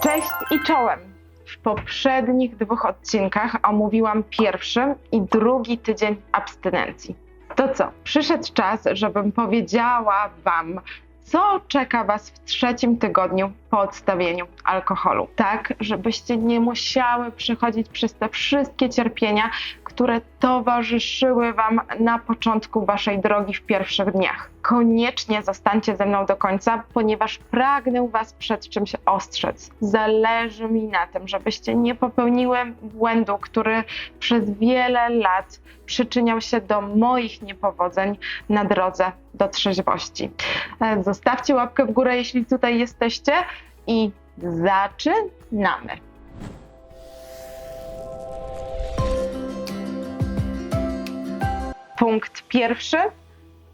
Cześć i czołem! W poprzednich 2 odcinkach omówiłam pierwszy i drugi tydzień abstynencji. To co? Przyszedł czas, żebym powiedziała Wam, co czeka Was w 3. tygodniu po odstawieniu alkoholu. Tak, żebyście nie musiały przechodzić przez te wszystkie cierpienia, które towarzyszyły Wam na początku Waszej drogi w pierwszych dniach. Koniecznie zostańcie ze mną do końca, ponieważ pragnę Was przed czymś ostrzec. Zależy mi na tym, żebyście nie popełniły błędu, który przez wiele lat przyczyniał się do moich niepowodzeń na drodze do trzeźwości. Zostawcie łapkę w górę, jeśli tutaj jesteście, i zaczynamy! Punkt pierwszy.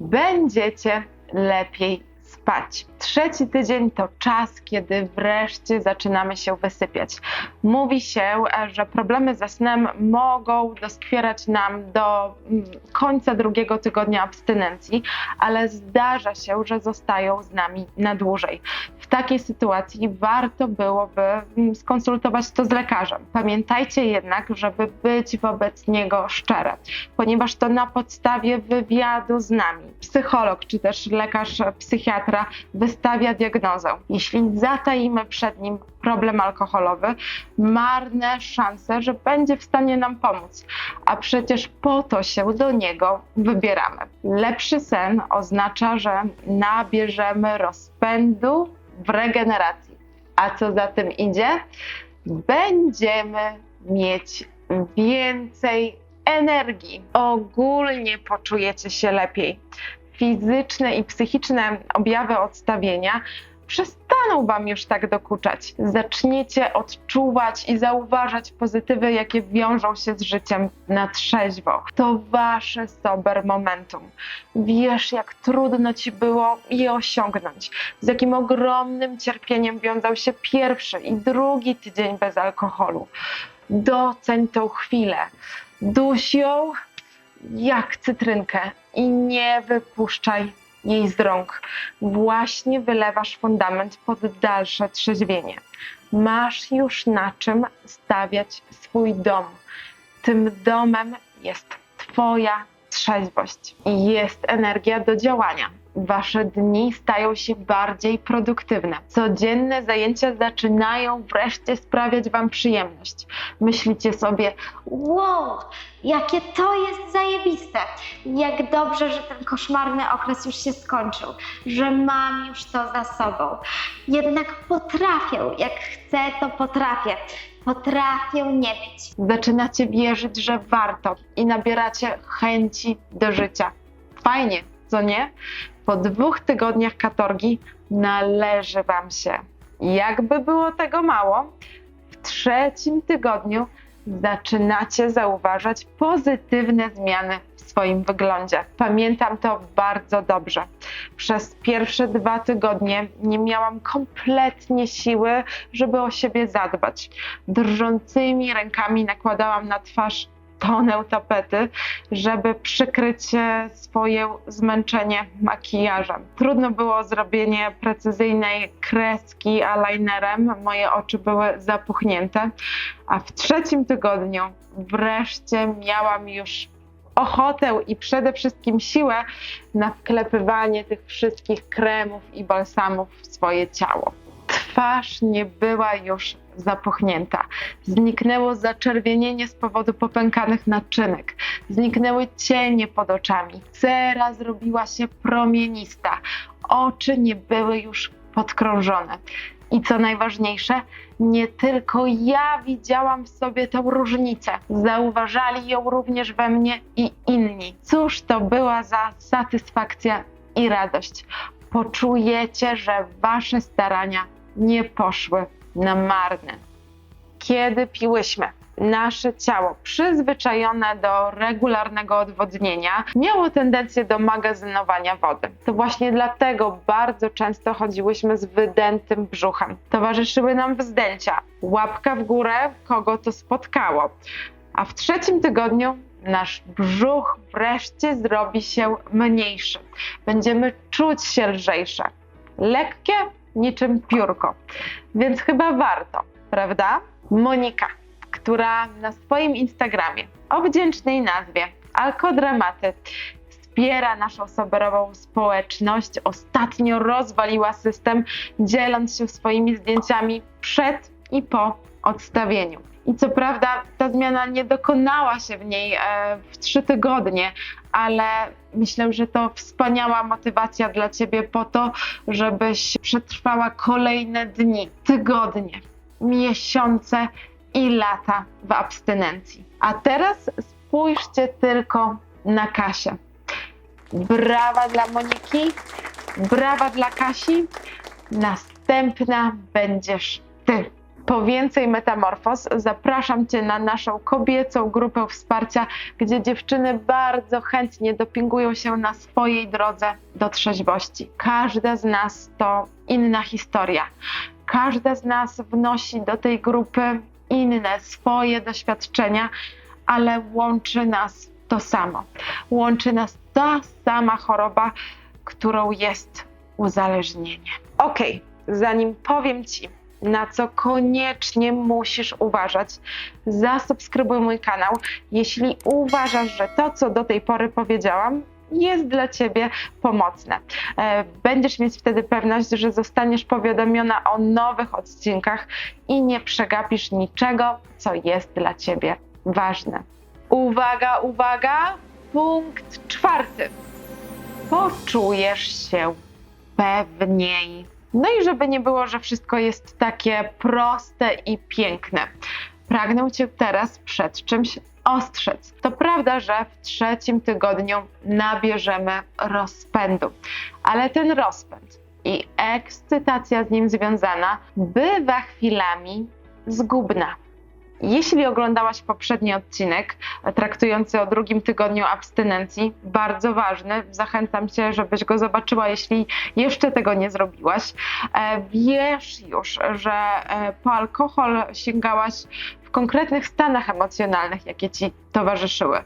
Będziecie lepiej spać. 3. tydzień to czas, kiedy wreszcie zaczynamy się wysypiać. Mówi się, że problemy ze snem mogą doskwierać nam do końca 2. tygodnia abstynencji, ale zdarza się, że zostają z nami na dłużej. W takiej sytuacji warto byłoby skonsultować to z lekarzem. Pamiętajcie jednak, żeby być wobec niego szczere, ponieważ to na podstawie wywiadu z nami psycholog czy też lekarz psychiatra wystawia diagnozę. Jeśli zatajimy przed nim problem alkoholowy, marne szanse, że będzie w stanie nam pomóc, a przecież po to się do niego wybieramy. Lepszy sen oznacza, że nabierzemy rozpędu w regeneracji. A co za tym idzie? Będziemy mieć więcej energii. Ogólnie poczujecie się lepiej. Fizyczne i psychiczne objawy odstawienia przestaną Wam już tak dokuczać. Zaczniecie odczuwać i zauważać pozytywy, jakie wiążą się z życiem na trzeźwo. To Wasze sober momentum. Wiesz, jak trudno Ci było je osiągnąć, z jakim ogromnym cierpieniem wiązał się 1. i 2. tydzień bez alkoholu. Doceń tą chwilę. Duś ją jak cytrynkę i nie wypuszczaj jej z rąk. Właśnie wylewasz fundament pod dalsze trzeźwienie. Masz już na czym stawiać swój dom. Tym domem jest Twoja trzeźwość i jest energia do działania. Wasze dni stają się bardziej produktywne. Codzienne zajęcia zaczynają wreszcie sprawiać Wam przyjemność. Myślicie sobie: wow, jakie to jest zajebiste! Jak dobrze, że ten koszmarny okres już się skończył, że mam już to za sobą. Jednak potrafię, jak chcę, to potrafię. Potrafię nie pić. Zaczynacie wierzyć, że warto i nabieracie chęci do życia. Fajnie, co nie? Po 2 tygodniach katorgi należy Wam się. Jakby było tego mało, w 3. tygodniu zaczynacie zauważać pozytywne zmiany w swoim wyglądzie. Pamiętam to bardzo dobrze. Przez pierwsze 2 tygodnie nie miałam kompletnie siły, żeby o siebie zadbać. Drżącymi rękami nakładałam na twarz tonę tapety, żeby przykryć swoje zmęczenie makijażem. Trudno było zrobienie precyzyjnej kreski eyelinerem, moje oczy były zapuchnięte, a w 3. tygodniu wreszcie miałam już ochotę i przede wszystkim siłę na wklepywanie tych wszystkich kremów i balsamów w swoje ciało. Twarz nie była już zapuchnięta. Zniknęło zaczerwienienie z powodu popękanych naczynek. Zniknęły cienie pod oczami. Cera zrobiła się promienista. Oczy nie były już podkrążone. I co najważniejsze, nie tylko ja widziałam w sobie tę różnicę. Zauważali ją również we mnie i inni. Cóż to była za satysfakcja i radość. Poczujecie, że Wasze starania nie poszły na marne. Kiedy piłyśmy, nasze ciało przyzwyczajone do regularnego odwodnienia miało tendencję do magazynowania wody. To właśnie dlatego bardzo często chodziłyśmy z wydętym brzuchem. Towarzyszyły nam wzdęcia, łapka w górę, kogo to spotkało. A w 3. tygodniu nasz brzuch wreszcie zrobi się mniejszy. Będziemy czuć się lżejsze. Lekkie, niczym piórko, więc chyba warto, prawda? Monika, która na swoim Instagramie o wdzięcznej nazwie Alkodramaty wspiera naszą soberową społeczność, ostatnio rozwaliła system, dzieląc się swoimi zdjęciami przed i po odstawieniu. I co prawda ta zmiana nie dokonała się w niej w 3 tygodnie, ale myślę, że to wspaniała motywacja dla Ciebie po to, żebyś przetrwała kolejne dni, tygodnie, miesiące i lata w abstynencji. A teraz spójrzcie tylko na Kasię. Brawa dla Moniki, brawa dla Kasi. Następna będziesz Ty. Po więcej metamorfoz zapraszam Cię na naszą kobiecą grupę wsparcia, gdzie dziewczyny bardzo chętnie dopingują się na swojej drodze do trzeźwości. Każda z nas to inna historia. Każda z nas wnosi do tej grupy inne, swoje doświadczenia, ale łączy nas to samo. Łączy nas ta sama choroba, którą jest uzależnienie. Okej, zanim powiem Ci, na co koniecznie musisz uważać, zasubskrybuj mój kanał, jeśli uważasz, że to, co do tej pory powiedziałam, jest dla Ciebie pomocne. Będziesz mieć wtedy pewność, że zostaniesz powiadomiona o nowych odcinkach i nie przegapisz niczego, co jest dla Ciebie ważne. Uwaga, uwaga! Punkt 4. Poczujesz się pewniej. No i żeby nie było, że wszystko jest takie proste i piękne, pragnę Cię teraz przed czymś ostrzec. To prawda, że w 3. tygodniu nabierzemy rozpędu, ale ten rozpęd i ekscytacja z nim związana bywa chwilami zgubna. Jeśli oglądałaś poprzedni odcinek traktujący o 2. tygodniu abstynencji, bardzo ważny, zachęcam Cię, żebyś go zobaczyła, jeśli jeszcze tego nie zrobiłaś. Wiesz już, że po alkohol sięgałaś w konkretnych stanach emocjonalnych, jakie Ci towarzyszyły.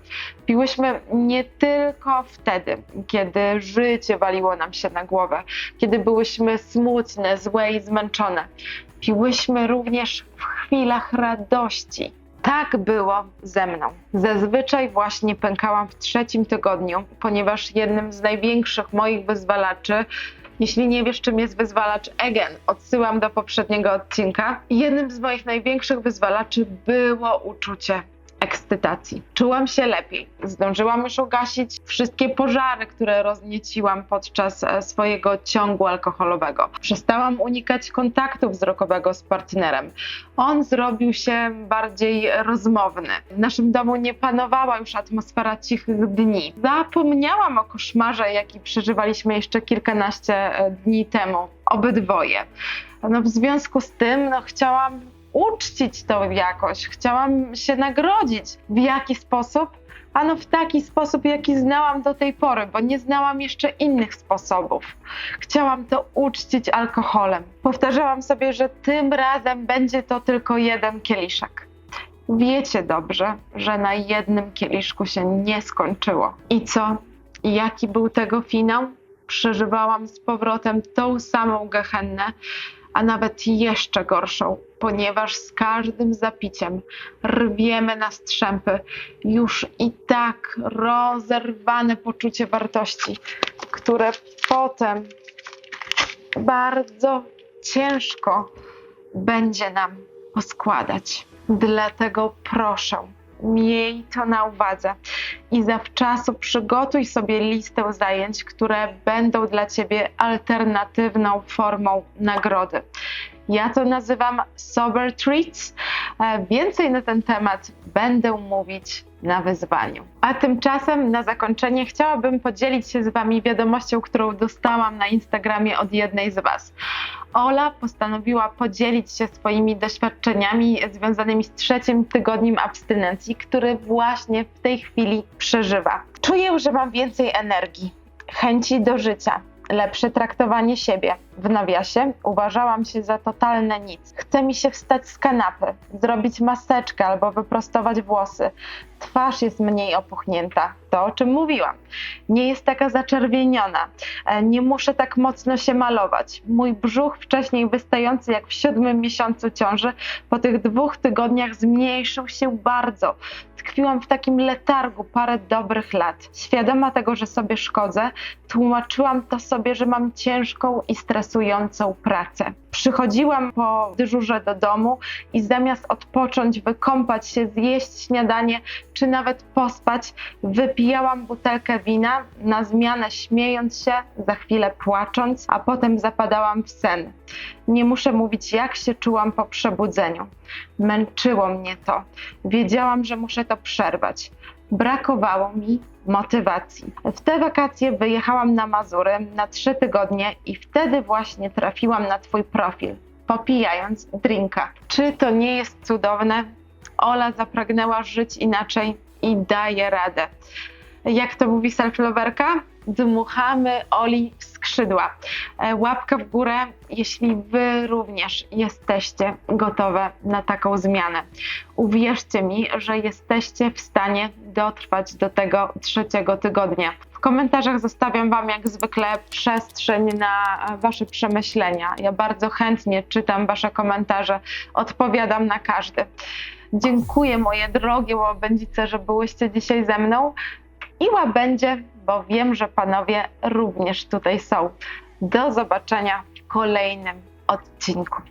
Piłyśmy nie tylko wtedy, kiedy życie waliło nam się na głowę, kiedy byłyśmy smutne, złe i zmęczone. Piłyśmy również w chwilach radości. Tak było ze mną. Zazwyczaj właśnie pękałam w 3. tygodniu, ponieważ jednym z największych moich wyzwalaczy, jeśli nie wiesz, czym jest wyzwalacz Egen, odsyłam do poprzedniego odcinka. Jednym z moich największych wyzwalaczy było uczucie ekscytacji. Czułam się lepiej. Zdążyłam już ugasić wszystkie pożary, które roznieciłam podczas swojego ciągu alkoholowego. Przestałam unikać kontaktu wzrokowego z partnerem. On zrobił się bardziej rozmowny. W naszym domu nie panowała już atmosfera cichych dni. Zapomniałam o koszmarze, jaki przeżywaliśmy jeszcze kilkanaście dni temu. Obydwoje. W związku z tym chciałam uczcić to jakoś, chciałam się nagrodzić. W jaki sposób? Ano w taki sposób, jaki znałam do tej pory, bo nie znałam jeszcze innych sposobów. Chciałam to uczcić alkoholem. Powtarzałam sobie, że tym razem będzie to tylko 1 kieliszek. Wiecie dobrze, że na 1 kieliszku się nie skończyło. I co? Jaki był tego finał? Przeżywałam z powrotem tą samą gehennę, a nawet jeszcze gorszą, ponieważ z każdym zapiciem rwiemy na strzępy już i tak rozerwane poczucie wartości, które potem bardzo ciężko będzie nam poskładać. Dlatego proszę, miej to na uwadze i zawczasu przygotuj sobie listę zajęć, które będą dla Ciebie alternatywną formą nagrody. Ja to nazywam Sober Treats. Więcej na ten temat będę mówić na wyzwaniu. A tymczasem na zakończenie chciałabym podzielić się z Wami wiadomością, którą dostałam na Instagramie od jednej z Was. Ola postanowiła podzielić się swoimi doświadczeniami związanymi z 3. tygodniem abstynencji, który właśnie w tej chwili przeżywa. Czuję, że mam więcej energii, chęci do życia, lepsze traktowanie siebie, w nawiasie, uważałam się za totalne nic. Chce mi się wstać z kanapy, zrobić maseczkę albo wyprostować włosy. Twarz jest mniej opuchnięta, to o czym mówiłam. Nie jest taka zaczerwieniona, nie muszę tak mocno się malować. Mój brzuch, wcześniej wystający jak w 7. miesiącu ciąży, po tych 2 tygodniach zmniejszył się bardzo. Tkwiłam w takim letargu parę dobrych lat. Świadoma tego, że sobie szkodzę, tłumaczyłam to sobie, że mam ciężką i stresującą pracę. Przychodziłam po dyżurze do domu i zamiast odpocząć, wykąpać się, zjeść śniadanie, czy nawet pospać, wypijałam butelkę wina, na zmianę śmiejąc się, za chwilę płacząc, a potem zapadałam w sen. Nie muszę mówić, jak się czułam po przebudzeniu. Męczyło mnie to. Wiedziałam, że muszę to przerwać. Brakowało mi motywacji. W te wakacje wyjechałam na Mazury na 3 tygodnie i wtedy właśnie trafiłam na Twój profil, popijając drinka. Czy to nie jest cudowne? Ola zapragnęła żyć inaczej i daje radę. Jak to mówi self-loverka? Dmuchamy Oli w skrzydła. Łapka w górę, jeśli Wy również jesteście gotowe na taką zmianę. Uwierzcie mi, że jesteście w stanie dotrwać do tego 3. tygodnia. W komentarzach zostawiam Wam jak zwykle przestrzeń na Wasze przemyślenia. Ja bardzo chętnie czytam Wasze komentarze, odpowiadam na każdy. Dziękuję moje drogie łabędzice, że byłyście dzisiaj ze mną i łabędzie, bo wiem, że panowie również tutaj są. Do zobaczenia w kolejnym odcinku.